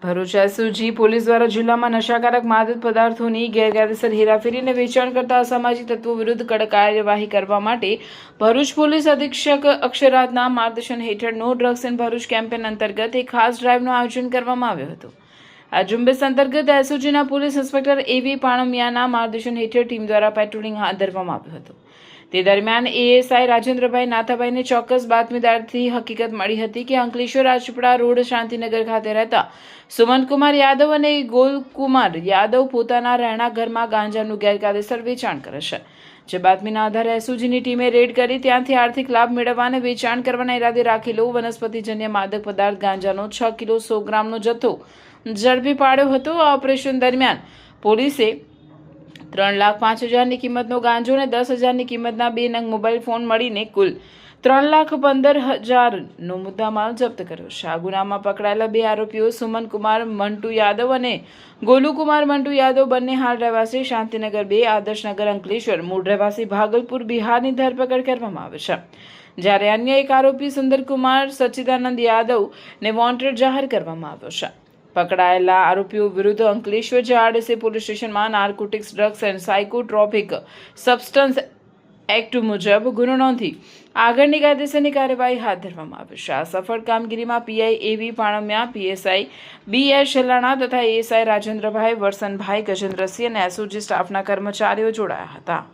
Bharuch SOG police દ્વારા જિલ્લામાં નશાકારક માદક પદાર્થોની ગેરકાયદેસર હેરાફેરી અને વેચાણ કરતા અસામાજિક તત્વો વિરુદ્ધ કડક કાર્યવાહી કરવા માટે ભરૂચ પોલીસ અધિક્ષક અક્ષરાજના માર્ગદર્શન હેઠળ no drugs in Bharuch campaign અંતર્ગત એક ખાસ ડ્રાઇવનું આયોજન કરવામાં આવ્યું હતું। આ ઝુંબેશ અંતર્ગત એસઓજીના પોલીસ ઇન્સ્પેક્ટર એવી પાણમિયાના માર્ગદર્શન હેઠળ ટીમ દ્વારા પેટ્રોલિંગ હાથ ધરવામાં આવ્યું હતું। તે દરમિયાન એએસઆઈ રાજેન્દ્રભાઈ નાથાભાઈને ચોક્કસ બાતમીદારથી હકીકત મળી હતી કે અંકલેશ્વર રાજપીપળા રોડ શાંતિનગર ખાતે રહેતા સુમનકુમાર યાદવ અને ગોલકુમાર યાદવ પોતાના રહેણાંક ઘરમાં ગાંજાનું ગેરકાયદેસર વેચાણ કરે છે। જે બાતમીના આધારે એસઓજીની ટીમે રેડ કરી ત્યાંથી આર્થિક લાભ મેળવવા અને વેચાણ કરવાના ઈરાદે રાખેલો વનસ્પતિજન્ય માદક પદાર્થ ગાંજાનો 6 કિલો 100 ગ્રામનો જથ્થો ઝડપી પાડ્યો હતો। આ ઓપરેશન દરમિયાન પોલીસે 3,05,000ની કિંમતનો ગાંજો અને 10,000ની કિંમતના 2 નંગ મોબાઈલ ફોન મળીને કુલ 3,15,000નો મુદ્દામાલ જપ્ત કર્યો છે। આ ગુનામાં પકડાયેલા 2 આરોપીઓ સુમનકુમાર મંટુ યાદવ અને ગોલુકુમાર મંટુ યાદવ બંને હાલ રહેવાસી શાંતિનગર 2 આદર્શનગર અંકલેશ્વર મૂળ રહેવાસી ભાગલપુર બિહારની ધરપકડ કરવામાં આવી છે। જ્યારે અન્ય એક આરોપી સુંદરકુમાર સચ્ચિદાનંદ યાદવને વોન્ટેડ જાહેર કરવામાં આવ્યો છે। પકડાયેલા આરોપીઓ વિરુદ્ધ અંકલેશ્વર જીઆરડીસી પોલીસ સ્ટેશનમાં narcotics drugs and psychotropic substance act મુજબ ગુનો નોંધી આગળની કાયદેસરની કાર્યવાહી હાથ ધરવામાં આવી છે। આ સફળ કામગીરીમાં પીઆઈ એવી પાણમિયા, પીએસઆઈ બીએસ છેલ્લાણા તથા એએસઆઈ રાજેન્દ્રભાઈ, વરસનભાઈ, ગજેન્દ્રસિંહ અને એસઓજી સ્ટાફના કર્મચારીઓ જોડાયા હતા।